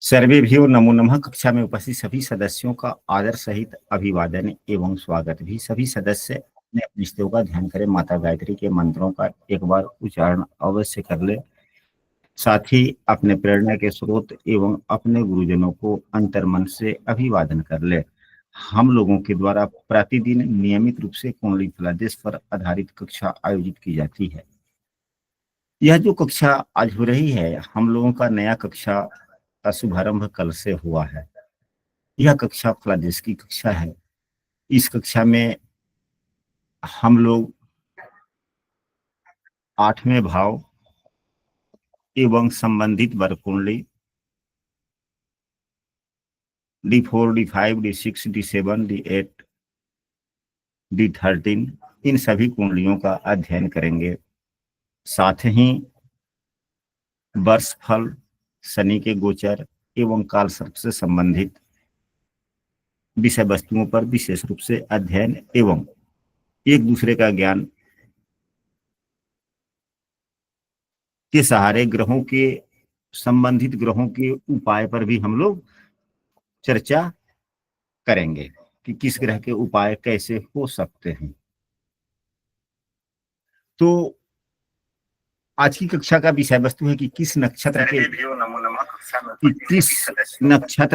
सर्वेभ्यो नमो नमः। कक्षा में उपस्थित सभी सदस्यों का आदर सहित अभिवादन एवं स्वागत भी। सभी सदस्य अपने अपने इष्टों का ध्यान करें। माता गायत्री के मंत्रों का एक बार उच्चारण अवश्य कर ले। साथ ही अपने प्रेरणा के स्रोत एवं अपने गुरुजनों को अंतर्मन से अभिवादन कर ले। हम लोगों के द्वारा प्रतिदिन नियमित रूप से कुंडली फलादेश पर आधारित कक्षा आयोजित की जाती है। यह जो कक्षा आज हो रही है, हम लोगों का नया कक्षा का शुभारंभ कल से हुआ है। यह कक्षा फलादेश की कक्षा है। इस कक्षा में हम लोग 8वें भाव एवं संबंधित वर्ग कुंडली D4, D5, D6, D7, D8, D13 इन सभी कुंडलियों का अध्ययन करेंगे। साथ ही वर्ष फल, शनि के गोचर एवं काल सर्प से संबंधित विषय वस्तुओं पर विशेष रूप से अध्ययन एवं एक दूसरे का ज्ञान के सहारे ग्रहों के संबंधित ग्रहों के उपाय पर भी हम लोग चर्चा करेंगे कि किस ग्रह के उपाय कैसे हो सकते हैं। तो आज की कक्षा का विषय वस्तु है कि किस नक्षत्र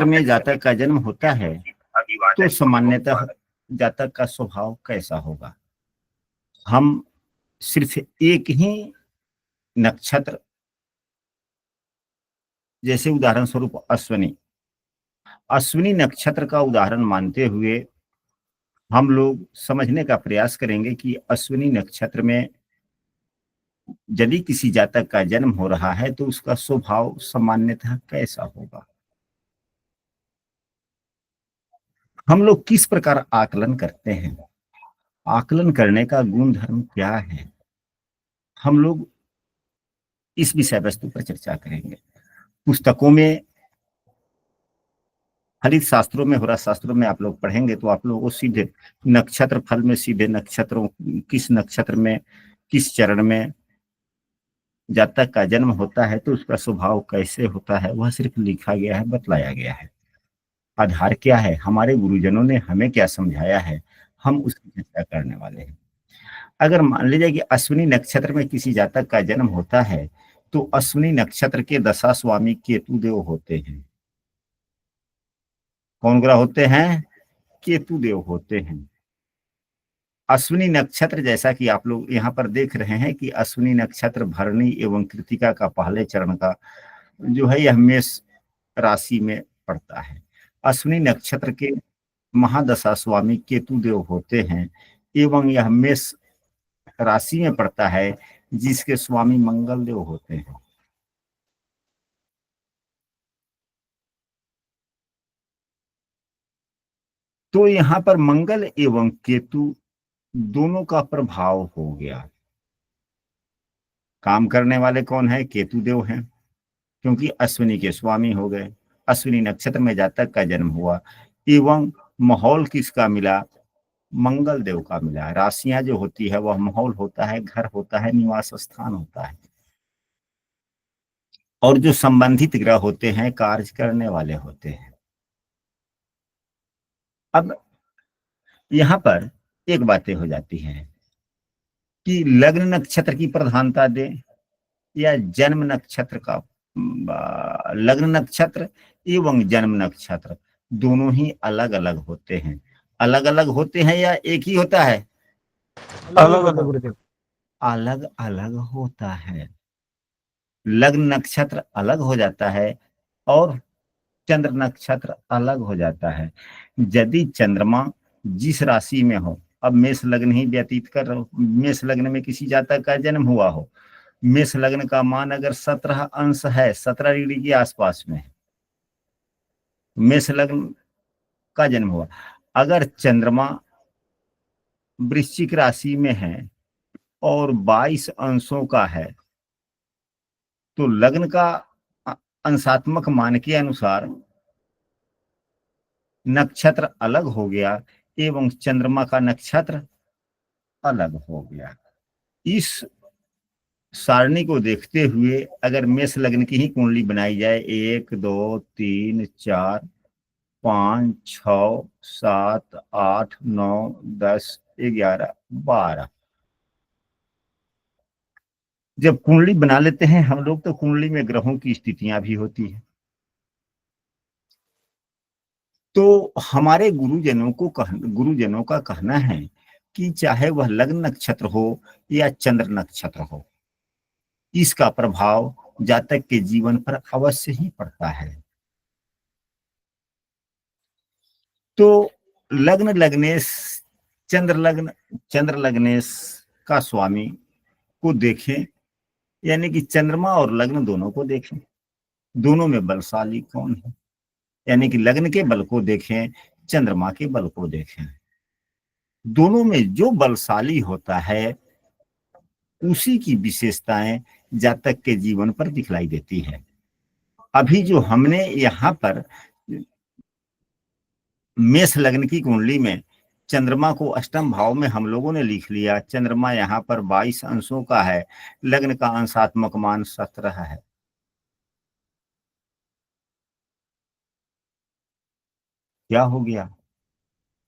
में जातक का जन्म होता है तो सामान्यतः जातक का स्वभाव कैसा होगा। हम सिर्फ एक ही नक्षत्र, जैसे उदाहरण स्वरूप अश्विनी नक्षत्र का उदाहरण मानते हुए हम लोग समझने का प्रयास करेंगे कि अश्विनी नक्षत्र में यदि किसी जातक का जन्म हो रहा है तो उसका स्वभाव सामान्यतः कैसा होगा। हम लोग किस प्रकार आकलन करते हैं, आकलन करने का गुण धर्म क्या है, हम लोग इस विषय वस्तु पर चर्चा करेंगे। पुस्तकों में, हरित शास्त्रों में, होरा शास्त्रों में आप लोग पढ़ेंगे तो आप लोगों को सीधे नक्षत्र फल में सीधे नक्षत्रों, किस नक्षत्र में किस चरण में जातक का जन्म होता है तो उसका स्वभाव कैसे होता है वह सिर्फ लिखा गया है, बतलाया गया है। आधार क्या है, हमारे गुरुजनों ने हमें क्या समझाया है, हम उसकी चर्चा करने वाले हैं। अगर मान लीजिए कि अश्विनी नक्षत्र में किसी जातक का जन्म होता है तो अश्विनी नक्षत्र के दशा स्वामी केतु देव होते हैं। कौन ग्रह होते हैं? केतु देव होते हैं। अश्विनी नक्षत्र, जैसा कि आप लोग यहाँ पर देख रहे हैं कि अश्विनी नक्षत्र भरणी एवं कृतिका का पहले चरण का जो है यह मेष राशि में पड़ता है। अश्विनी नक्षत्र के महादशा स्वामी केतु देव होते हैं एवं यह मेष राशि में पड़ता है जिसके स्वामी मंगल देव होते हैं। तो यहाँ पर मंगल एवं केतु दोनों का प्रभाव हो गया। काम करने वाले कौन है? केतु देव हैं, क्योंकि अश्विनी के स्वामी हो गए। अश्विनी नक्षत्र में जातक का जन्म हुआ एवं माहौल किसका मिला? मंगल देव का मिला। राशियां जो होती है वह माहौल होता है, घर होता है, निवास स्थान होता है। और जो संबंधित ग्रह होते हैं कार्य करने वाले होते हैं। अब यहाँ पर एक बातें हो जाती है कि लग्न नक्षत्र की प्रधानता दे या जन्म नक्षत्र का। लग्न नक्षत्र एवं जन्म नक्षत्र दोनों ही अलग अलग होते हैं। अलग अलग होते हैं या एक ही होता है? अलग अलग अलग अलग होता है। लग्न नक्षत्र अलग हो जाता है और चंद्र नक्षत्र अलग हो जाता है। यदि चंद्रमा जिस राशि में हो, अब मेष लग्न ही व्यतीत कर रहा हो, मेष लग्न में किसी जातक का जन्म हुआ हो, मेष लग्न का मान अगर 17 अंश है, 17 डिग्री के आसपास में है, मेष लग्न का जन्म हुआ। अगर चंद्रमा वृश्चिक राशि में है और 22 अंशों का है तो लग्न का अंशात्मक मान के अनुसार नक्षत्र अलग हो गया एवं चंद्रमा का नक्षत्र अलग हो गया। इस सारणी को देखते हुए अगर मेष लग्न की ही कुंडली बनाई जाए, 1 2 3 4 5 6 7 8 9 10 11 12, जब कुंडली बना लेते हैं हम लोग तो कुंडली में ग्रहों की स्थितियां भी होती है। तो हमारे गुरुजनों का कहना है कि चाहे वह लग्न नक्षत्र हो या चंद्र नक्षत्र हो, इसका प्रभाव जातक के जीवन पर अवश्य ही पड़ता है। तो लग्न लग्नेश चंद्र लग्नेश का स्वामी को देखें, यानी कि चंद्रमा और लग्न दोनों को देखें, दोनों में बलशाली कौन है, यानी कि लग्न के बल को देखें, चंद्रमा के बल को देखें। दोनों में जो बलशाली होता है उसी की विशेषताएं जातक के जीवन पर दिखलाई देती है। अभी जो हमने यहाँ पर मेष लग्न की कुंडली में चंद्रमा को अष्टम भाव में हम लोगों ने लिख लिया। चंद्रमा यहाँ पर 22 अंशों का है, लग्न का अंशात्मक मान 17 है। क्या हो गया?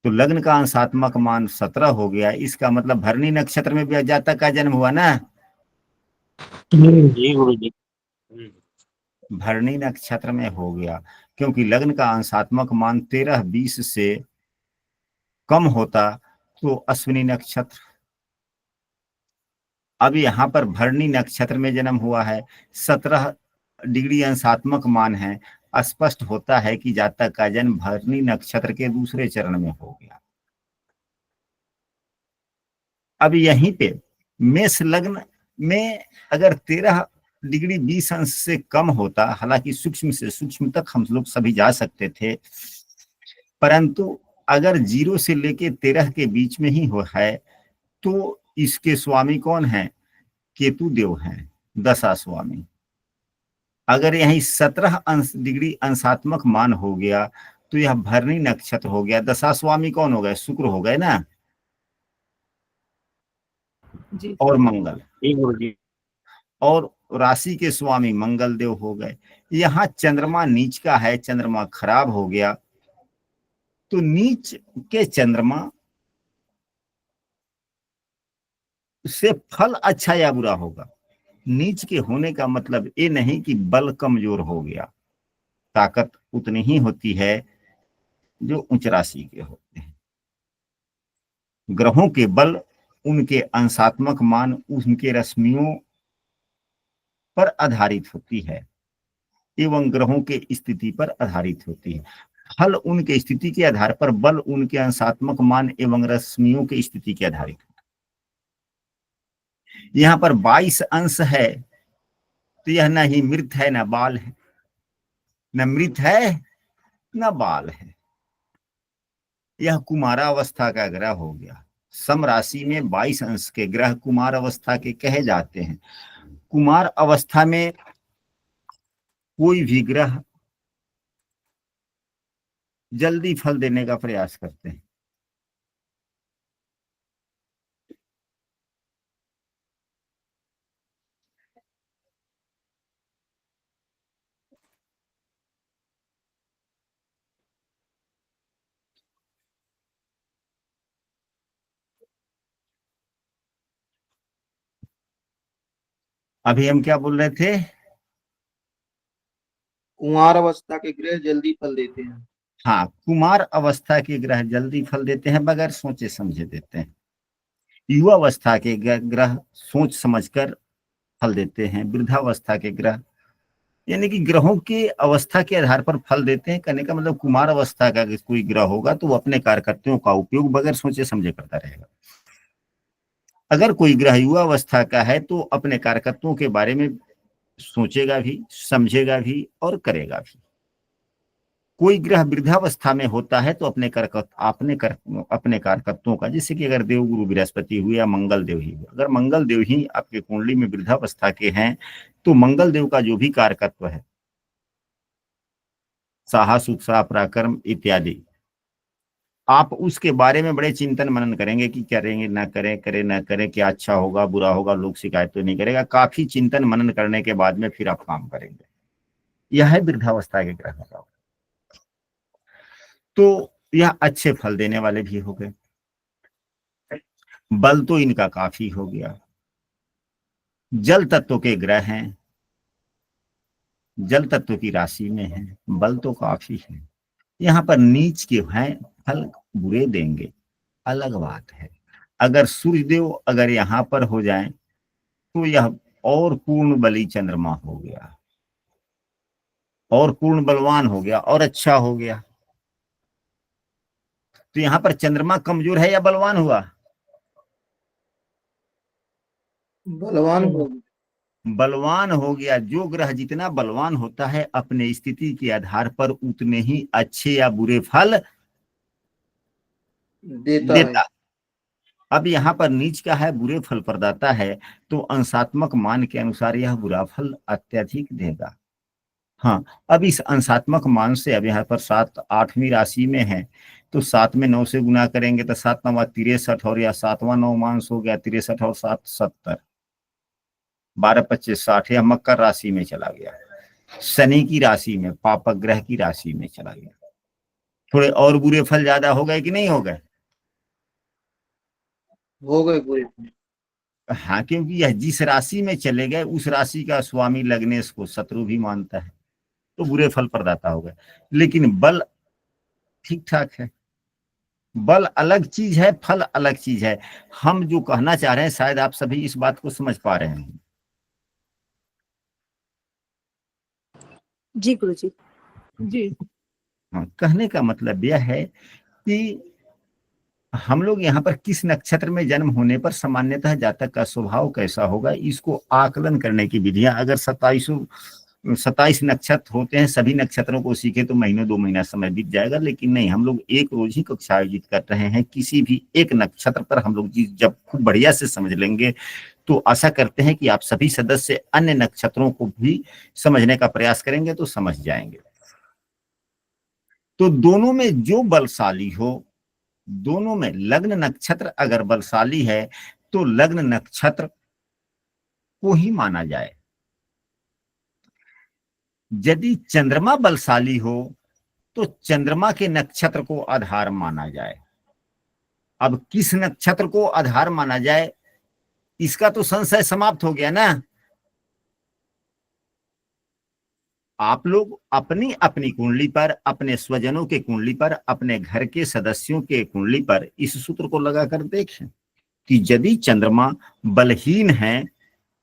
तो लग्न का अंशात्मक मान 17 हो गया, इसका मतलब भरणी नक्षत्र में भी जातक का जन्म हुआ ना। जी गुरु जी। भरणी नक्षत्र में हो गया, क्योंकि लग्न का अंशात्मक मान 13-20 से कम होता तो अश्विनी नक्षत्र। अब यहाँ पर भरणी नक्षत्र में जन्म हुआ है, 17 डिग्री अंशात्मक मान है, स्पष्ट होता है कि जातक का जन्म भरणी नक्षत्र के दूसरे चरण में हो गया। अब यहीं पे मेष लग्न में अगर 13 डिग्री 20 अंश से कम होता, हालांकि सूक्ष्म से सूक्ष्म तक हम लोग सभी जा सकते थे, परंतु अगर 0 से लेके 13 के बीच में ही हो है तो इसके स्वामी कौन है? केतु देव हैं, दशा स्वामी। अगर यही 17 डिग्री अंशात्मक मान हो गया तो यह भरणी नक्षत्र हो गया। दशा स्वामी कौन हो गए? शुक्र हो गए ना, जी और मंगल, जी गुरु जी। और राशि के स्वामी मंगल देव हो गए। यहाँ चंद्रमा नीच का है, चंद्रमा खराब हो गया, तो नीच के चंद्रमा से फल अच्छा या बुरा होगा। नीच के होने का मतलब ये नहीं कि बल कमजोर हो गया, ताकत उतनी ही होती है जो उच्च राशि के होते हैं। ग्रहों के बल उनके अंशात्मक मान उनके रश्मियों पर आधारित होती है एवं ग्रहों के स्थिति पर आधारित होती है। फल उनके स्थिति के आधार पर, बल उनके अंशात्मक मान एवं रश्मियों की स्थिति के आधारित। यहाँ पर 22 अंश है तो यह न ही मृत है न बाल है, न मृत है न बाल है, यह कुमारावस्था का ग्रह हो गया। सम राशि में 22 अंश के ग्रह कुमार अवस्था के कहे जाते हैं। कुमार अवस्था में कोई भी ग्रह जल्दी फल देने का प्रयास करते हैं। अभी हम क्या बोल रहे थे? कुंवार अवस्था के ग्रह जल्दी फल देते हैं। हाँ, कुमार अवस्था के ग्रह जल्दी फल देते हैं, बगैर सोचे समझे देते हैं। युवा अवस्था के ग्रह सोच समझकर फल देते हैं। वृद्धावस्था के ग्रह, यानी कि ग्रहों के अवस्था के आधार पर फल देते हैं। कहने का मतलब कुमार अवस्था का कोई ग्रह होगा तो वो अपने कार्यकर्ताओं का उपयोग बगैर सोचे समझे करता रहेगा। अगर कोई ग्रह युवा अवस्था का है तो अपने कार्यकर्ताओं के बारे में सोचेगा भी, समझेगा भी और करेगा भी। कोई ग्रह वृद्धावस्था में होता है तो अपने कार्यकर्ताओं का, जैसे कि अगर देवगुरु बृहस्पति हुए या मंगल देव ही हुए, अगर मंगल देव ही आपके कुंडली में वृद्धावस्था के हैं तो मंगल देव का जो भी कारकत्व है, साहस उत्साह पराक्रम इत्यादि, आप उसके बारे में बड़े चिंतन मनन करेंगे कि करेंगे ना करें, करें ना करें, क्या अच्छा होगा बुरा होगा, लोग शिकायत तो नहीं करेगा। काफी चिंतन मनन करने के बाद में फिर आप काम करेंगे। यह है वृद्धावस्था के ग्रह का। तो यह अच्छे फल देने वाले भी हो गए। बल तो इनका काफी हो गया। जल तत्व के ग्रह हैं, जल तत्व की राशि में है, बल तो काफी है। यहाँ पर नीच के हैं, फल बुरे देंगे, अलग बात है। अगर सूर्यदेव अगर यहाँ पर हो जाए तो यह और पूर्ण बली चंद्रमा हो गया, और पूर्ण बलवान हो गया, और अच्छा हो गया। तो यहाँ पर चंद्रमा कमजोर है या बलवान हुआ? बलवान हो बलवान हो गया। जो ग्रह जितना बलवान होता है अपने स्थिति के आधार पर उतने ही अच्छे या बुरे फल देता है। देता। अब यहाँ पर नीच का है, बुरे फल प्रदाता है, तो अंशात्मक मान के अनुसार यह बुरा फल अत्यधिक देगा। हाँ, अब इस अंशात्मक मान से अब यहाँ पर 7 8वीं राशि में है, तो 7 में 9 से गुना करेंगे तो 7 9 63, और या 7वां 9 मांस हो गया 63 और 7 70, 12 25 60, या मकर राशि में चला गया, शनि की राशि में, पापक ग्रह की राशि में चला गया। थोड़े और बुरे फल ज्यादा हो गए कि नहीं हो गए? हो गए पूरे। हाँ, क्योंकि यह जिस राशि में चले गए उस राशि का स्वामी लग्नेश को शत्रु भी मानता है, तो बुरे फल प्रदाता हो गए। लेकिन बल ठीक ठाक है। बल अलग चीज है, फल अलग चीज है। हम जो कहना चाह रहे हैं शायद आप सभी इस बात को समझ पा रहे हैं। जी गुरु जी। जी। हाँ, कहने का मतलब यह है कि हम लोग यहाँ पर किस नक्षत्र में जन्म होने पर सामान्यतः जातक का स्वभाव कैसा होगा, इसको आकलन करने की विधियां, अगर 27 नक्षत्र होते हैं, सभी नक्षत्रों को सीखे तो महीनों 2 महीना समय बीत जाएगा। लेकिन नहीं, हम लोग एक रोज ही कक्षा आयोजित कर रहे हैं। किसी भी एक नक्षत्र पर हम लोग जब खूब बढ़िया से समझ लेंगे तो आशा करते हैं कि आप सभी सदस्य अन्य नक्षत्रों को भी समझने का प्रयास करेंगे तो समझ जाएंगे। तो दोनों में जो बलशाली हो, दोनों में लग्न नक्षत्र अगर बलशाली है तो लग्न नक्षत्र को ही माना जाए। यदि चंद्रमा बलशाली हो तो चंद्रमा के नक्षत्र को आधार माना जाए। अब किस नक्षत्र को आधार माना जाए, इसका तो संशय समाप्त हो गया ना। आप लोग अपनी अपनी कुंडली पर, अपने स्वजनों के कुंडली पर, अपने घर के सदस्यों के कुंडली पर इस सूत्र को लगाकर देखें कि यदि चंद्रमा बलहीन है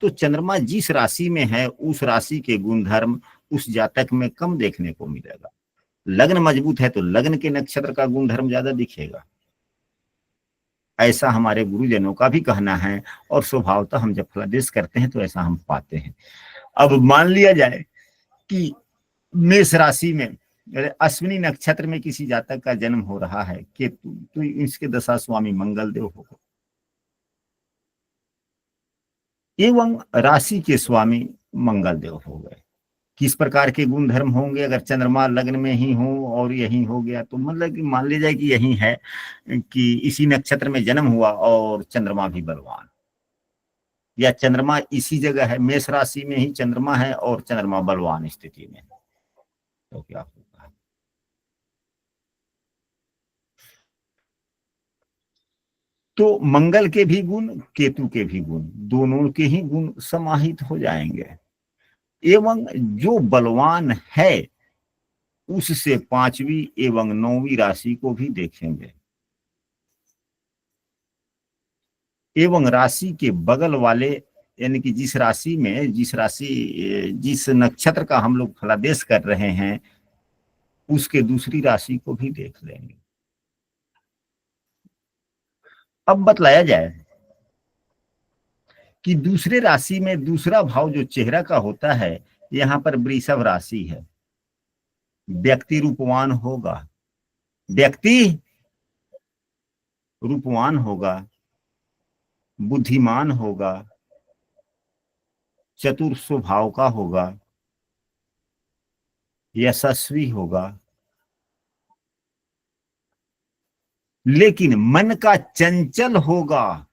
तो चंद्रमा जिस राशि में है उस राशि के गुणधर्म उस जातक में कम देखने को मिलेगा। लग्न मजबूत है तो लग्न के नक्षत्र का गुणधर्म ज्यादा दिखेगा। ऐसा हमारे गुरुजनों का भी कहना है, और स्वभावतः हम जब फलादेश करते हैं तो ऐसा हम पाते हैं। अब मान लिया जाए कि मेष राशि में अश्विनी नक्षत्र में किसी जातक का जन्म हो रहा है, केतु, तो इसके दशा स्वामी मंगल देव होगा, एवं राशि के स्वामी मंगल देव हो गए। किस प्रकार के गुण धर्म होंगे? अगर चंद्रमा लग्न में ही हो और यही हो गया तो मतलब कि मान लीजिए कि यही है कि इसी नक्षत्र में जन्म हुआ और चंद्रमा भी बलवान, या चंद्रमा इसी जगह है, मेष राशि में ही चंद्रमा है और चंद्रमा बलवान स्थिति में, तो क्या होगा? तो मंगल के भी गुण, केतु के भी गुण, दोनों के ही गुण समाहित हो जाएंगे। एवं जो बलवान है उससे 5वीं एवं 9वीं राशि को भी देखेंगे, एवं राशि के बगल वाले, यानी कि जिस राशि में, जिस नक्षत्र का हम लोग फलादेश कर रहे हैं उसके दूसरी राशि को भी देख लेंगे। अब बतलाया जाए कि दूसरे राशि में दूसरा भाव जो चेहरा का होता है, यहाँ पर वृषभ राशि है। व्यक्ति रूपवान होगा, व्यक्ति रूपवान होगा, बुद्धिमान होगा, चतुर स्वभाव का होगा, यशस्वी होगा, लेकिन मन का चंचल होगा,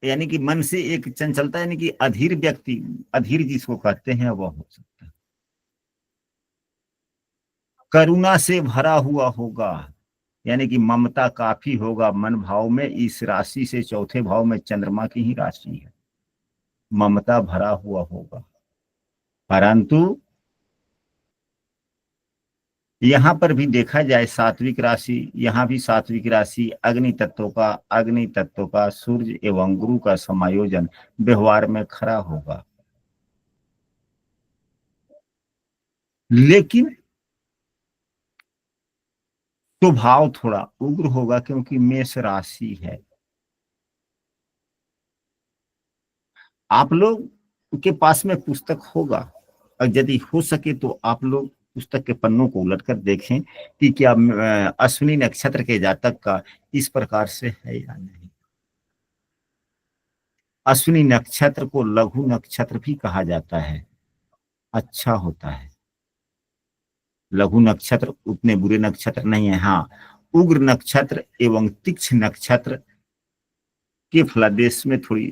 यानी कि मन से एक चंचलता, यानी कि अधीर व्यक्ति, अधीर जिसको कहते हैं वह हो सकता है। करुणा से भरा हुआ होगा, यानी कि ममता काफी होगा मन भाव में। इस राशि से चौथे भाव में चंद्रमा की ही राशि है, ममता भरा हुआ होगा। परंतु यहां पर भी देखा जाए सात्विक राशि, यहां भी सात्विक राशि अग्नि तत्वों का सूर्य एवं गुरु का समायोजन व्यवहार में खरा होगा। लेकिन स्वभाव थोड़ा उग्र होगा, क्योंकि मेष राशि है। आप लोग के पास में पुस्तक होगा, और यदि हो सके तो आप लोग पुस्तक के पन्नों को उलट कर देखें कि क्या अश्विनी नक्षत्र के जातक का इस प्रकार से है या नहीं। अश्विनी नक्षत्र को लघु नक्षत्र भी कहा जाता है, अच्छा होता है। लघु नक्षत्र उतने बुरे नक्षत्र नहीं है। हाँ, उग्र नक्षत्र एवं तीक्ष्ण नक्षत्र के फलादेश में थोड़ी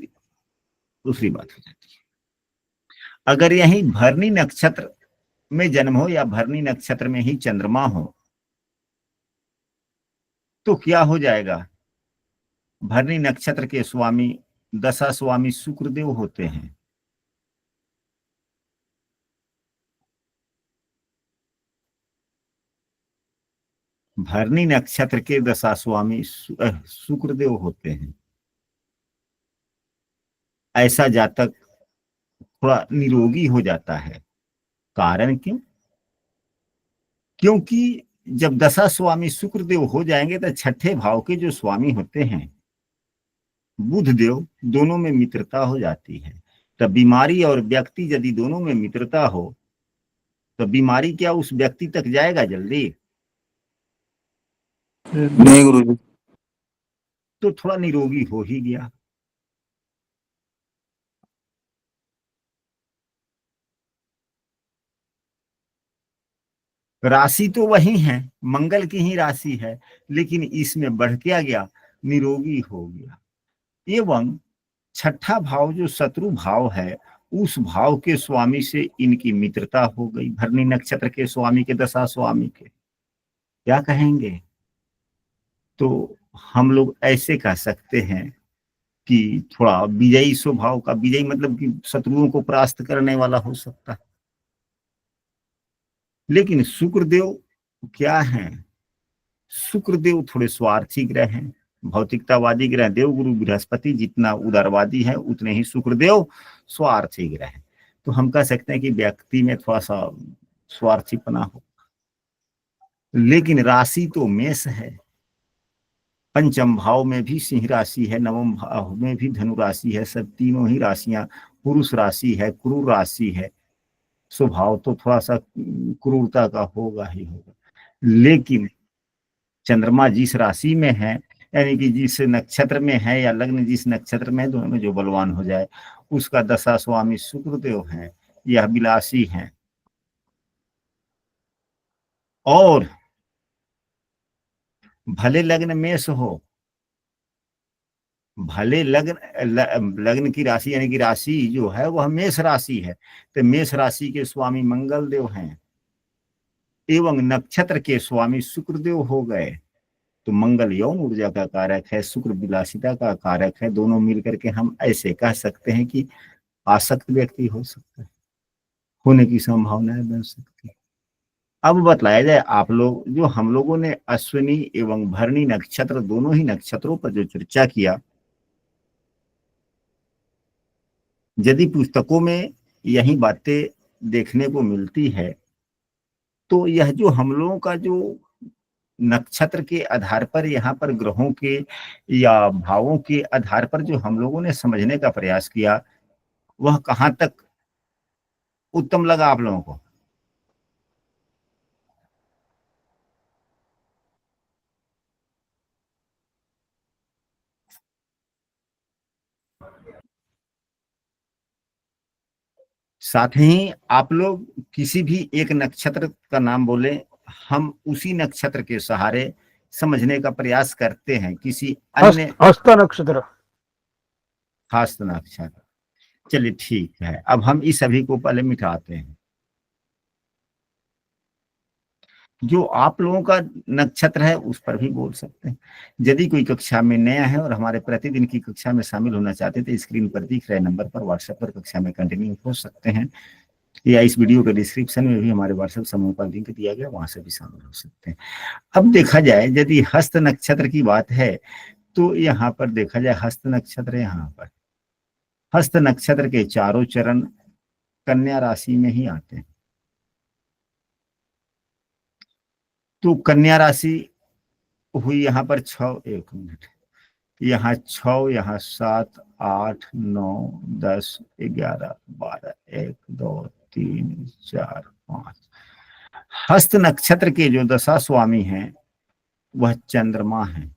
दूसरी बात हो जाती है। अगर यही भरनी नक्षत्र में जन्म हो या भरनी नक्षत्र में ही चंद्रमा हो तो क्या हो जाएगा। भरनी नक्षत्र के स्वामी दशा स्वामी शुक्रदेव होते हैं। भरनी नक्षत्र के दशा स्वामी शुक्रदेव होते हैं। ऐसा जातक थोड़ा निरोगी हो जाता है। कारण क्यों? क्योंकि जब दशा स्वामी शुक्रदेव हो जाएंगे तो छठे भाव के जो स्वामी होते हैं बुध देव, दोनों में मित्रता हो जाती है। तब बीमारी और व्यक्ति यदि दोनों में मित्रता हो तो बीमारी क्या उस व्यक्ति तक जाएगा जल्दी? नहीं गुरुजी। तो थोड़ा निरोगी हो ही गया। राशि तो वही है, मंगल की ही राशि है, लेकिन इसमें बढ़ क्या गया, निरोगी हो गया। एवं छठा भाव जो शत्रु भाव है, उस भाव के स्वामी से इनकी मित्रता हो गई। भरनी नक्षत्र के स्वामी के दशा स्वामी के क्या कहेंगे? तो हम लोग ऐसे कह सकते हैं कि थोड़ा विजयी स्वभाव का, विजयी मतलब कि शत्रुओं को परास्त करने वाला हो सकता है। लेकिन शुक्रदेव क्या है? शुक्रदेव थोड़े स्वार्थी ग्रह हैं, भौतिकतावादी ग्रह। देवगुरु बृहस्पति जितना उदारवादी है उतने ही शुक्रदेव स्वार्थी ग्रह है। तो हम कह सकते हैं कि व्यक्ति में थोड़ा सा स्वार्थीपना हो। लेकिन राशि तो मेष है, पंचम भाव में भी सिंह राशि है, नवम भाव में भी धनु राशि है। सब तीनों ही राशियां पुरुष राशि है, क्रूर राशि है। स्वभाव तो थोड़ा सा क्रूरता का होगा ही होगा। लेकिन चंद्रमा जिस राशि में है, यानी कि जिस नक्षत्र में है या लग्न जिस नक्षत्र में है, दोनों में जो बलवान हो जाए उसका दशा स्वामी शुक्रदेव है, यह विलासी है। और भले लग्न मेष हो, भले लग्न की राशि यानी कि राशि जो है वह मेष राशि है, तो मेष राशि के स्वामी मंगल देव हैं एवं नक्षत्र के स्वामी शुक्रदेव हो गए। तो मंगल यौन ऊर्जा का कारक है, शुक्र विलासिता का कारक है। दोनों मिलकर के हम ऐसे कह सकते हैं कि आसक्त व्यक्ति हो सकता है, होने की संभावनाएं बन सकती है। अब बतलाया जाए, आप लोग जो हम लोगों ने अश्विनी एवं भरणी नक्षत्र दोनों ही नक्षत्रों पर जो चर्चा किया, यदि पुस्तकों में यही बातें देखने को मिलती है तो यह जो हम लोगों का जो नक्षत्र के आधार पर, यहाँ पर ग्रहों के या भावों के आधार पर जो हम लोगों ने समझने का प्रयास किया, वह कहाँ तक उत्तम लगा आप लोगों को? साथ ही आप लोग किसी भी एक नक्षत्र का नाम बोले हम उसी नक्षत्र के सहारे समझने का प्रयास करते हैं, किसी अन्य हस्त नक्षत्र। खास नक्षत्र। चलिए ठीक है, अब हम इस सभी को पहले मिटाते हैं। जो आप लोगों का नक्षत्र है उस पर भी बोल सकते हैं। यदि कोई कक्षा में नया है और हमारे प्रतिदिन की कक्षा में शामिल होना चाहते हैं तो स्क्रीन पर दिख रहे नंबर पर व्हाट्सएप पर कक्षा में कंटिन्यू हो सकते हैं, या इस वीडियो के डिस्क्रिप्शन में भी हमारे व्हाट्सएप समूह का लिंक दिया गया, वहां से भी शामिल हो सकते हैं। अब देखा जाए यदि हस्त नक्षत्र की बात है तो यहाँ पर देखा जाए हस्त नक्षत्र, यहाँ पर हस्त नक्षत्र के चारों चरण कन्या राशि में ही आते हैं। तो कन्या राशि हुई यहाँ पर 6, 1 मिनट, यहाँ 6, यहाँ 7, 8, 9, 10, 11, 12, 1, 2, 3, 4, 5। हस्त नक्षत्र के जो दशा स्वामी हैं वह चंद्रमा है।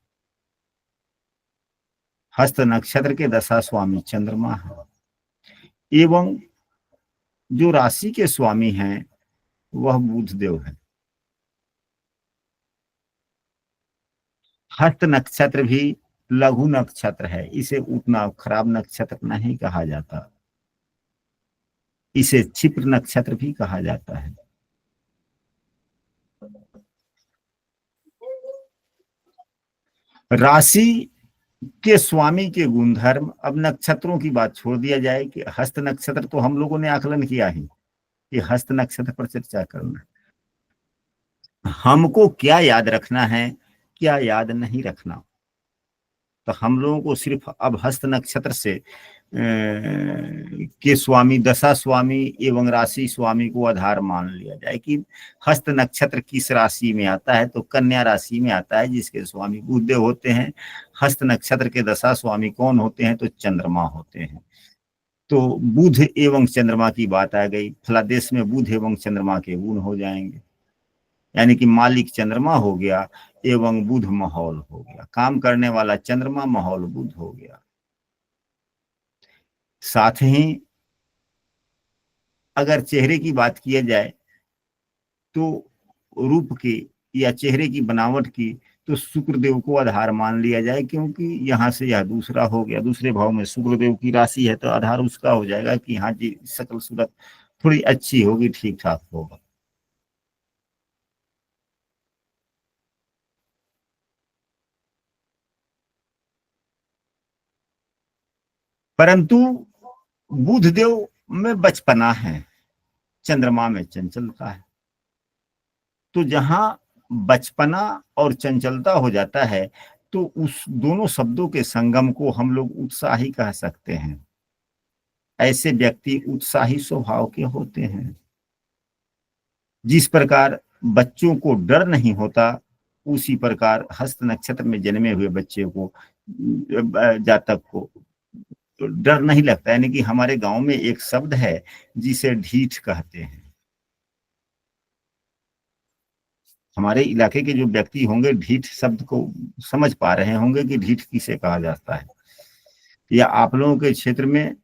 हस्त नक्षत्र के दशा स्वामी चंद्रमा है, एवं जो राशि के स्वामी हैं वह बुध देव है। हस्त नक्षत्र भी लघु नक्षत्र है, इसे उतना खराब नक्षत्र नहीं कहा जाता, इसे क्षिप्र नक्षत्र भी कहा जाता है। राशि के स्वामी के गुणधर्म, अब नक्षत्रों की बात छोड़ दिया जाए कि हस्त नक्षत्र तो हम लोगों ने आकलन किया है कि हस्त नक्षत्र पर चर्चा करना है। हमको क्या याद रखना है, क्या याद नहीं रखना, तो हम लोगों को सिर्फ अब हस्त नक्षत्र से के स्वामी, दशा स्वामी एवं राशि स्वामी को आधार मान लिया जाए कि हस्त नक्षत्र किस राशि में आता है, तो कन्या राशि में आता है, जिसके स्वामी बुधदेव होते हैं। हस्त नक्षत्र के दशा स्वामी कौन होते हैं, तो चंद्रमा होते हैं। तो बुध एवं चंद्रमा की बात आ गई, फलादेश में बुध एवं चंद्रमा के गुण हो जाएंगे, यानी कि मालिक चंद्रमा हो गया एवं बुध माहौल हो गया, काम करने वाला चंद्रमा, माहौल बुध हो गया। साथ ही अगर चेहरे की बात किया जाए तो रूप की या चेहरे की बनावट की, तो शुक्रदेव को आधार मान लिया जाए, क्योंकि यहाँ से यह दूसरा हो गया, दूसरे भाव में शुक्रदेव की राशि है, तो आधार उसका हो जाएगा कि हाँ जी शकल सूरत थोड़ी अच्छी होगी, ठीक ठाक होगा। परंतु बुध देव में बचपना है, चंद्रमा में चंचलता है, तो जहां बचपना और चंचलता हो जाता है तो उस दोनों शब्दों के संगम को हम लोग उत्साही कह सकते हैं। ऐसे व्यक्ति उत्साही स्वभाव के होते हैं। जिस प्रकार बच्चों को डर नहीं होता, उसी प्रकार हस्त नक्षत्र में जन्मे हुए बच्चे को, जातक को डर नहीं लगता। यानी कि हमारे गांव में एक शब्द है जिसे ढीठ कहते हैं। हमारे इलाके के जो व्यक्ति होंगे ढीठ शब्द को समझ पा रहे होंगे कि ढीठ किसे कहा जाता है, या आप लोगों के क्षेत्र में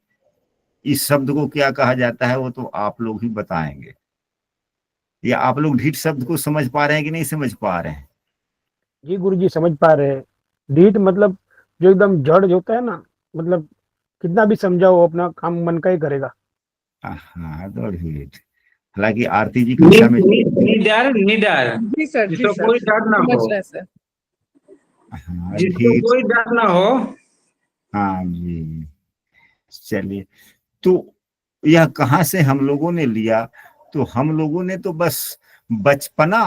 इस शब्द को क्या कहा जाता है वो तो आप लोग ही बताएंगे। या आप लोग ढीठ शब्द को समझ पा रहे हैं कि नहीं समझ पा रहे हैं? जी गुरुजी समझ पा रहे हैं। ढीठ मतलब जो एकदम जड़ जो होता है ना, मतलब कितना भी समझाओ अपना काम मन का ही करेगा। हाँ, तो ढीठ। हालांकि आरती जी कक्षा में निडर निडर जी सर, जी जिसको सर, कोई डर ना समझ हो, रहे हैं सर। हाँ जिसको ढीठ, कोई डर ना हो। हाँ जी। चलिए, तो यह कहाँ से हम लोगों ने लिया, तो हम लोगों ने तो बस बचपना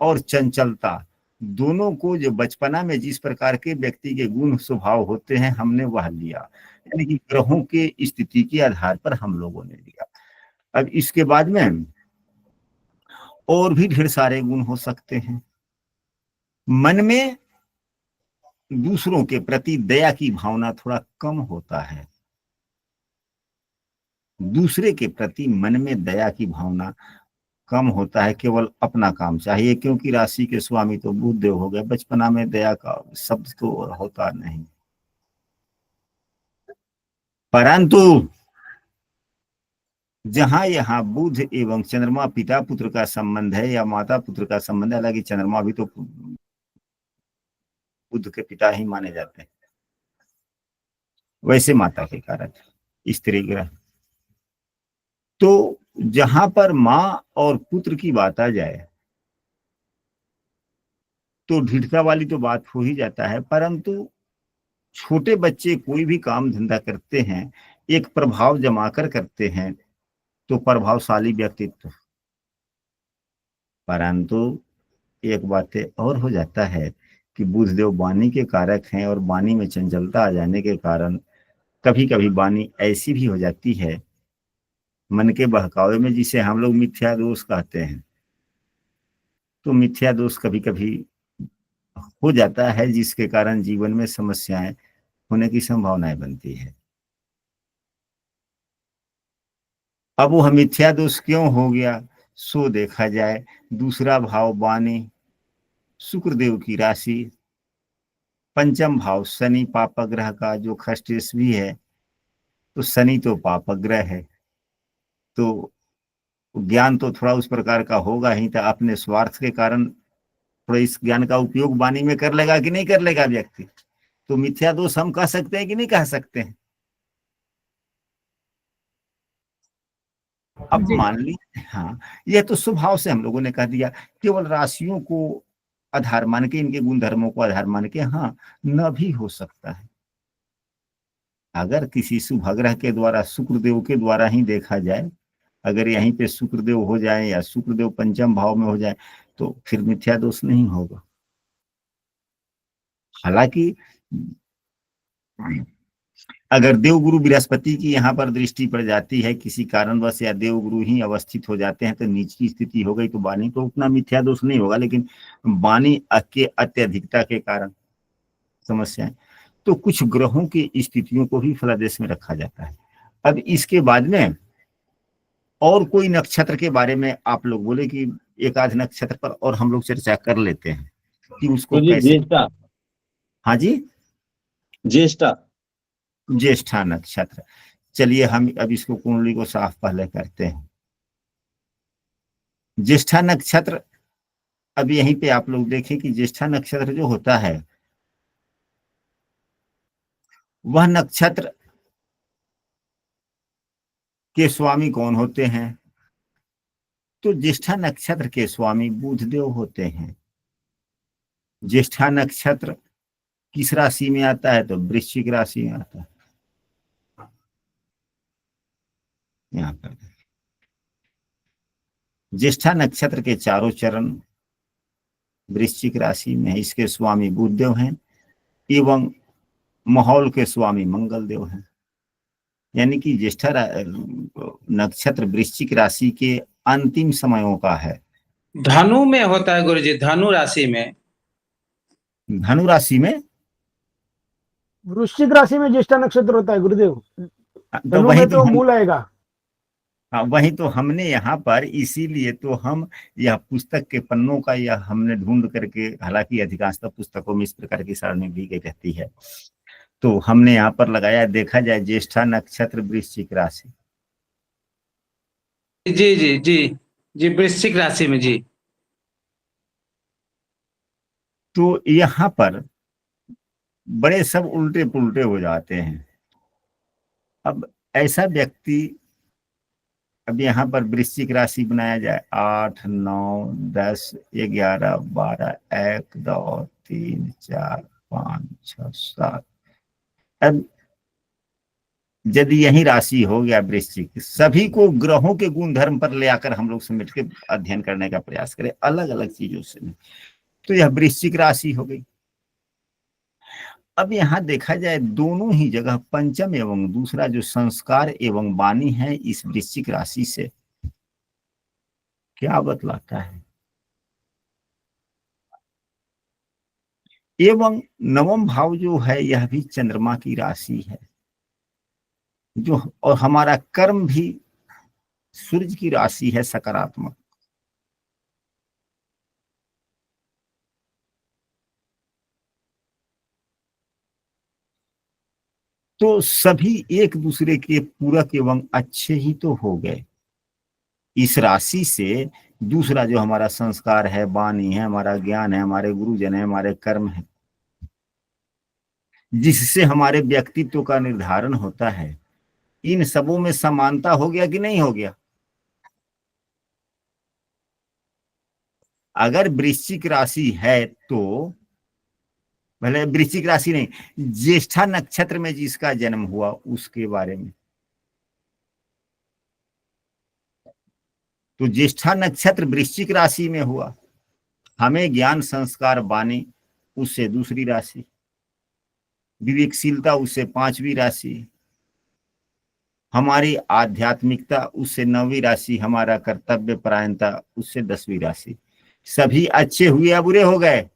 और चंचलता दोनों को, जो बचपना में जिस प्रकार के व्यक्ति के गुण स्वभाव होते हैं हमने वह लिया, यानी कि ग्रहों के स्थिति के आधार पर हम लोगों ने लिया। अब इसके बाद में और भी ढेर सारे गुण हो सकते हैं। मन में दूसरों के प्रति दया की भावना थोड़ा कम होता है, दूसरे के प्रति मन में दया की भावना कम होता है, केवल अपना काम चाहिए, क्योंकि राशि के स्वामी तो बुध देव हो गए, बचपना में दया का शब्द तो होता नहीं। परंतु जहां यहाँ बुध एवं चंद्रमा पिता पुत्र का संबंध है या माता पुत्र का संबंध है, हालांकि चंद्रमा भी तो बुध के पिता ही माने जाते हैं, वैसे माता के कारक स्त्री ग्रह। तो जहां पर माँ और पुत्र की बात आ जाए तो ढीठता वाली तो बात हो ही जाता है, परंतु छोटे बच्चे कोई भी काम धंधा करते हैं, एक प्रभाव जमाकर करते हैं, तो प्रभावशाली व्यक्तित्व। परंतु एक बात और हो जाता है कि बुधदेव वाणी के कारक हैं और वाणी में चंचलता आ जाने के कारण कभी कभी वाणी ऐसी भी हो जाती है मन के बहकावे में, जिसे हम लोग मिथ्या दोष कहते हैं। तो मिथ्या दोष कभी कभी हो जाता है, जिसके कारण जीवन में समस्याएं होने की संभावनाएं बनती है। अब वह मिथ्या दोष क्यों हो गया, सो देखा जाए दूसरा भाव वाणी, शुक्रदेव की राशि, पंचम भाव शनि पाप ग्रह का जो खष्टेश भी है, तो शनि तो पाप ग्रह है, तो ज्ञान तो थोड़ा उस प्रकार का होगा ही, तो अपने स्वार्थ के कारण थोड़ा इस ज्ञान का उपयोग वाणी में कर लेगा कि नहीं कर लेगा व्यक्ति। तो मिथ्या दोष हम कह सकते हैं कि नहीं कह सकते हैं। अब मान लीजिए, हाँ, यह तो स्वभाव से हम लोगों ने कह दिया, केवल राशियों को आधार मान के, इनके गुणधर्मों को आधार मान के, हाँ, न भी हो सकता है। अगर किसी शुभ ग्रह के द्वारा, शुक्रदेव के द्वारा ही देखा जाए, अगर यहीं पे शुक्रदेव हो जाए या शुक्रदेव पंचम भाव में हो जाए, तो फिर मिथ्या दोष नहीं होगा। हालांकि अगर देवगुरु बृहस्पति की यहाँ पर दृष्टि पड़ जाती है किसी कारणवश, या देवगुरु ही अवस्थित हो जाते हैं, तो नीच की स्थिति हो गई, तो वाणी को उतना मिथ्या दोष नहीं होगा, लेकिन वाणी के अत्यधिकता के कारण समस्याएं। तो कुछ ग्रहों की स्थितियों को भी फलादेश में रखा जाता है। अब इसके बाद में और कोई नक्षत्र के बारे में आप लोग बोले कि एक आध नक्षत्र पर और हम लोग चर्चा कर लेते हैं कि उसको कैसे। ज्येष्ठा। हाँ जी, ज्येष्ठा। ज्येष्ठा नक्षत्र। चलिए हम अब इसको कुंडली को साफ पहले करते हैं। ज्येष्ठा नक्षत्र, अब यहीं पे आप लोग देखें कि ज्येष्ठा नक्षत्र जो होता है, वह नक्षत्र के स्वामी कौन होते हैं, तो ज्येष्ठा नक्षत्र के स्वामी बुधदेव होते हैं। ज्येष्ठा नक्षत्र किस राशि में आता है, तो वृश्चिक राशि में आता है। यहाँ पर ज्येष्ठा नक्षत्र के चारों चरण वृश्चिक राशि में है, इसके स्वामी बुधदेव हैं एवं माहौल के स्वामी मंगल देव हैं। यानी कि ज्येष्ठा नक्षत्र वृश्चिक राशि के अंतिम समयों का है। धनु में होता है गुरुजी, धनु राशि में। धनु राशि में, वृश्चिक राशि में ज्येष्ठा नक्षत्र होता है गुरुदेव। तो धनु वही में तो तो हम, मूल आएगा। हाँ, वही तो हमने यहाँ पर, इसीलिए तो हम यह पुस्तक के पन्नों का यह हमने ढूंढ करके, हालांकि अधिकांशतः पुस्तकों में इस प्रकार की सारणी दी गई रहती है, तो हमने यहाँ पर लगाया, देखा जाए ज्येष्ठा नक्षत्र वृश्चिक राशि। जी जी जी जी, वृश्चिक राशि में जी। तो यहाँ पर बड़े सब उल्टे पुल्टे हो जाते हैं। अब ऐसा व्यक्ति, अब यहाँ पर वृश्चिक राशि बनाया जाए, 8 9 10 11 12 1 2 3 4 5 6 7। अब यदि यही राशि हो गया वृश्चिक, सभी को ग्रहों के गुण धर्म पर ले आकर हम लोग समेट के अध्ययन करने का प्रयास करें, अलग अलग चीजों से, तो यह वृश्चिक राशि हो गई। अब यहाँ देखा जाए दोनों ही जगह पंचम एवं दूसरा जो संस्कार एवं वाणी है, इस वृश्चिक राशि से क्या बतलाता है। एवं नवम भाव जो है, यह भी चंद्रमा की राशि है, जो, और हमारा कर्म भी सूर्य की राशि है, सकारात्मक। तो सभी एक दूसरे के पूरक एवं अच्छे ही तो हो गए। इस राशि से दूसरा जो हमारा संस्कार है, वाणी है, हमारा ज्ञान है, हमारे गुरुजन है, हमारे कर्म है, जिससे हमारे व्यक्तित्व का निर्धारण होता है, इन सबों में समानता हो गया कि नहीं हो गया? अगर वृश्चिक राशि है तो, भले वृश्चिक राशि नहीं, ज्येष्ठा नक्षत्र में जिसका जन्म हुआ उसके बारे में, तो ज्येष्ठा नक्षत्र वृश्चिक राशि में हुआ, हमें ज्ञान संस्कार वाणी उससे दूसरी राशि, विवेकशीलता उससे 5वीं राशि, हमारी आध्यात्मिकता उससे 9वीं राशि, हमारा कर्तव्य परायणता उससे 10वीं राशि। सभी अच्छे हुए या बुरे हो गए?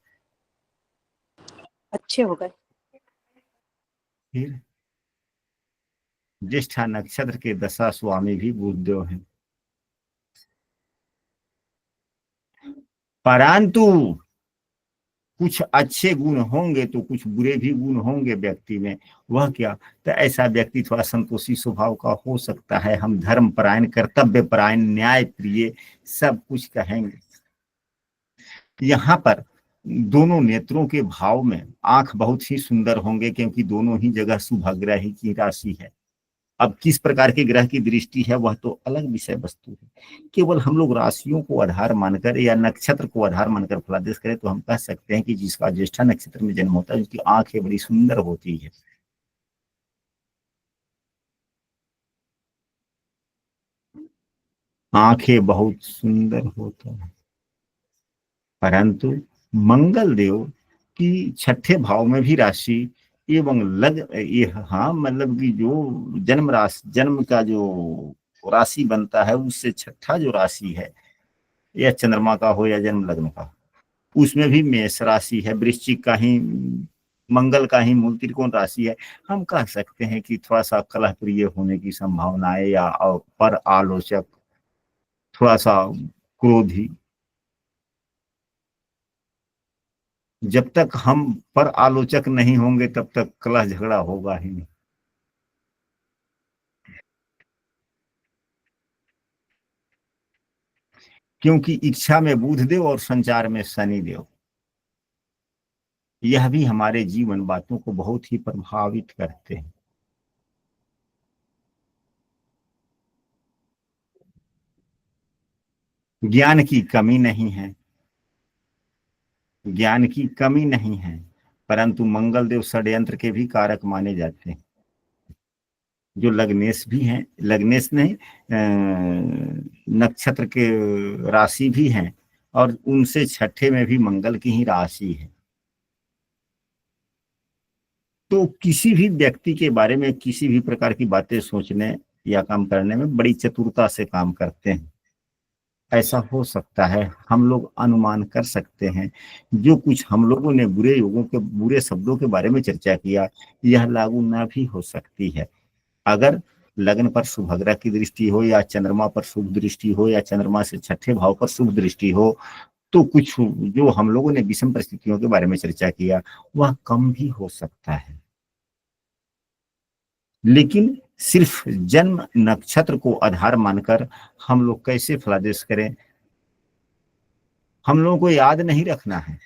अच्छे हो गए। फिर ज्येष्ठा नक्षत्र के दशा स्वामी भी बुधदेव हैं, परंतु कुछ अच्छे गुण होंगे तो कुछ बुरे भी गुण होंगे व्यक्ति में। वह क्या? तो ऐसा व्यक्ति थोड़ा संतोषी स्वभाव का हो सकता है, हम धर्म परायण, कर्तव्य परायण, न्याय प्रिय सब कुछ कहेंगे। यहाँ पर दोनों नेत्रों के भाव में आंख बहुत ही सुंदर होंगे, क्योंकि दोनों ही जगह शुभग्रह की राशि है। अब किस प्रकार के ग्रह की दृष्टि है वह तो अलग विषय वस्तु है। केवल हम लोग राशियों को आधार मानकर या नक्षत्र को आधार मानकर फलादेश करें तो हम कह सकते हैं कि जिसका ज्येष्ठा नक्षत्र में जन्म होता है उसकी आंखें बड़ी सुंदर होती है। आंखें बहुत सुंदर होता है, परंतु मंगल देव की 6ठे भाव में भी राशि एवं ये, हाँ मतलब कि जो जन्म राशि, जन्म का जो राशि बनता है उससे 6ठा जो राशि है, या चंद्रमा का हो या जन्म लग्न का, उसमें भी मेष राशि है, वृश्चिक का ही, मंगल का ही मूल त्रिकोण राशि है। हम कह सकते हैं कि थोड़ा सा कलह प्रिय होने की संभावनाएं, या पर आलोचक, थोड़ा सा क्रोधी, जब तक हम पर आलोचक नहीं होंगे तब तक कलह झगड़ा होगा ही नहीं। क्योंकि इच्छा में बुध देव और संचार में शनि देव, यह भी हमारे जीवन बातों को बहुत ही प्रभावित करते हैं। ज्ञान की कमी नहीं है, ज्ञान की कमी नहीं है, परंतु मंगल देव षड्यंत्र के भी कारक माने जाते हैं। जो लग्नेश भी हैं, लग्नेश नहीं, नक्षत्र के राशि भी हैं, और उनसे 6ठे में भी मंगल की ही राशि है। तो किसी भी व्यक्ति के बारे में किसी भी प्रकार की बातें सोचने या काम करने में बड़ी चतुरता से काम करते हैं। ऐसा हो सकता है, हम लोग अनुमान कर सकते हैं, जो कुछ हम लोगों ने बुरे योगों के, बुरे शब्दों के बारे में चर्चा किया, यह लागू ना भी हो सकती है। अगर लग्न पर शुभग्रह की दृष्टि हो, या चंद्रमा पर शुभ दृष्टि हो, या चंद्रमा से 6ठे भाव पर शुभ दृष्टि हो, तो कुछ जो हम लोगों ने विषम परिस्थितियों के बारे में चर्चा किया वह कम भी हो सकता है। लेकिन सिर्फ जन्म नक्षत्र को आधार मानकर हम लोग कैसे फलादेश करें, हम लोगों को याद नहीं रखना है।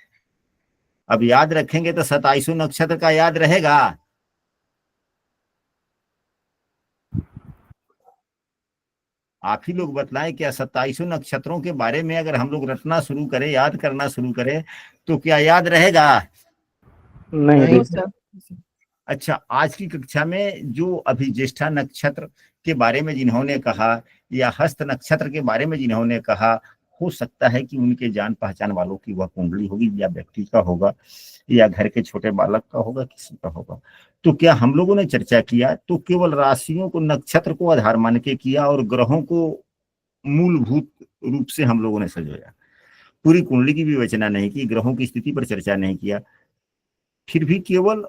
अब याद रखेंगे तो 27 नक्षत्र का याद रहेगा? आप ही लोग बतलाएं, क्या 27 नक्षत्रों के बारे में अगर हम लोग रटना शुरू करें, याद करना शुरू करें, तो क्या याद रहेगा? नहीं सर। अच्छा, आज की कक्षा में जो अभी ज्येष्ठा नक्षत्र के बारे में जिन्होंने कहा, या हस्त नक्षत्र के बारे में जिन्होंने कहा, हो सकता है कि उनके जान पहचान वालों की वह कुंडली होगी, या व्यक्ति का होगा, या घर के छोटे बालक का होगा, किसी का होगा। तो क्या हम लोगों ने चर्चा किया तो केवल राशियों को, नक्षत्र को आधार मान के किया, और ग्रहों को मूलभूत रूप से हम लोगों ने सजाया, पूरी कुंडली की विवेचना नहीं की, ग्रहों की स्थिति पर चर्चा नहीं किया। फिर भी केवल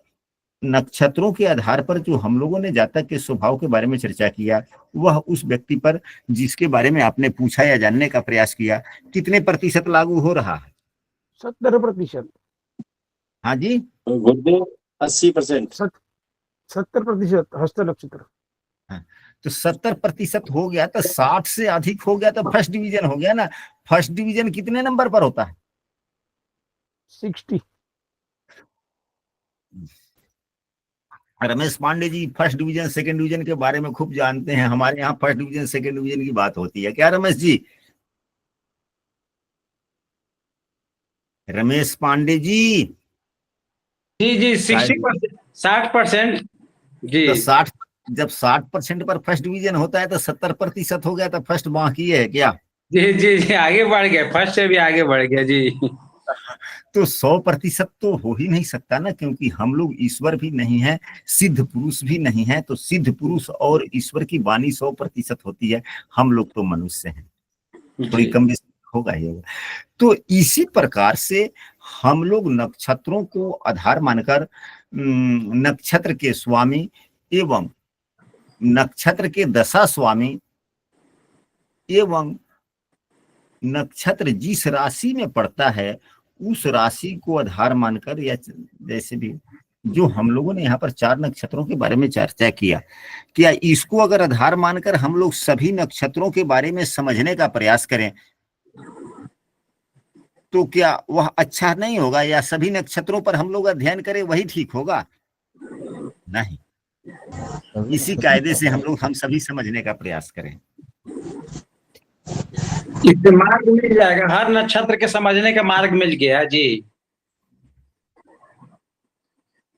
नक्षत्रों के आधार पर जो हम लोगों ने जातक के स्वभाव के बारे में चर्चा किया, वह उस व्यक्ति पर जिसके बारे में आपने पूछा या जानने का प्रयास किया, कितने प्रतिशत लागू हो रहा है? 70%। हाँ जी, गुरुदेव 80%। 70% हस्त नक्षत्र। तो 70% हो गया तो 60 से अधिक हो गया तो फर्स्ट डिवीजन हो गया ना। फर्स्ट डिवीजन कितने नंबर पर होता है? 60। Ramesh Pandey ji first division second division के बारे में खूब जानते हैं। हमारे यहाँ फर्स्ट डिवीजन सेकंड डिवीजन की बात होती है क्या रमेश जी? रमेश पांडे जी, जी जी शायद 60%, 60%। जी तो 60, जब 60% पर फर्स्ट डिवीजन होता है तो 70% हो गया तो फर्स्ट बाकी है क्या? जी जी जी, आगे बढ़ गया, फर्स्ट से भी आगे बढ़ गया जी। तो 100% तो हो ही नहीं सकता ना, क्योंकि हम लोग ईश्वर भी नहीं है, सिद्ध पुरुष भी नहीं है। तो सिद्ध पुरुष और ईश्वर की वाणी 100% होती है, हम लोग तो मनुष्य हैं, थोड़ी जी कम बेसी होगा ही होगा। तो इसी प्रकार से हम लोग नक्षत्रों को आधार मानकर नक्षत्र के स्वामी एवं नक्षत्र के दशा स्वामी एवं नक्षत्र जिस राशि में पड़ता है उस राशि को आधार मानकर, या जैसे भी जो हम लोगों ने यहाँ पर 4 नक्षत्रों के बारे में चर्चा किया, क्या इसको अगर आधार मानकर हम लोग सभी नक्षत्रों के बारे में समझने का प्रयास करें तो क्या वह अच्छा नहीं होगा, या सभी नक्षत्रों पर हम लोग अध्ययन करें वही ठीक होगा? नहीं, इसी कायदे से हम सभी समझने का प्रयास करें। इससे मार्ग मिल जाएगा, हर नक्षत्र के समझने का मार्ग मिल गया जी।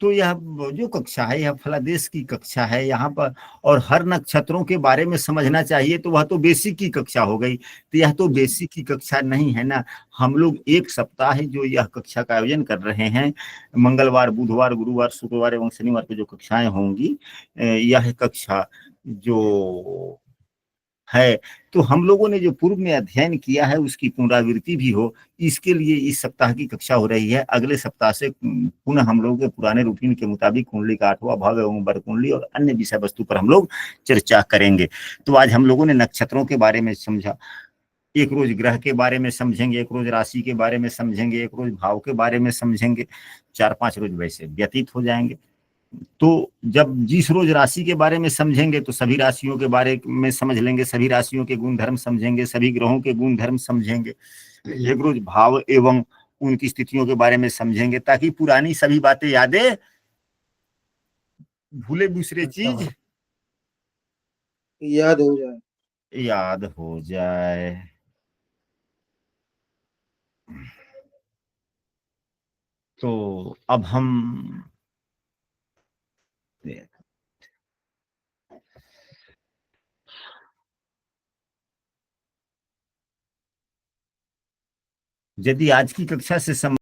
तो यह जो कक्षा है यह फलादेश की कक्षा है यहाँ पर, और हर नक्षत्रों के बारे में समझना चाहिए तो वह तो बेसिक की कक्षा हो गई। तो यह तो बेसिक की कक्षा नहीं है ना। हम लोग एक सप्ताह है जो यह कक्षा का आयोजन कर रहे हैं, मंगलवार, बुधवार, गुरुवार, शुक्रवार एवं शनिवार को जो कक्षाएं होंगी, यह कक्षा जो है, तो हम लोगों ने जो पूर्व में अध्ययन किया है उसकी पुनरावृत्ति भी हो, इसके लिए इस सप्ताह की कक्षा हो रही है। अगले सप्ताह से पुनः हम लोगों के पुराने रूटीन के मुताबिक कुंडली का 8वां भाव एवं वर कुंडली और अन्य विषय वस्तु पर हम लोग चर्चा करेंगे। तो आज हम लोगों ने नक्षत्रों के बारे में समझा, एक रोज ग्रह के बारे में समझेंगे, एक रोज राशि के बारे में समझेंगे, एक रोज भाव के बारे में समझेंगे, 4-5 रोज वैसे व्यतीत हो जाएंगे। तो जब जिस रोज राशि के बारे में समझेंगे तो सभी राशियों के बारे में समझ लेंगे, सभी राशियों के गुण धर्म समझेंगे, सभी ग्रहों के गुण धर्म समझेंगे। एक रोज भाव एवं उनकी स्थितियों के बारे में समझेंगे, ताकि पुरानी सभी बातें यादें, भूले दूसरे चीज याद हो जाए। याद हो जाए। तो अब हम यदि आज की कक्षा से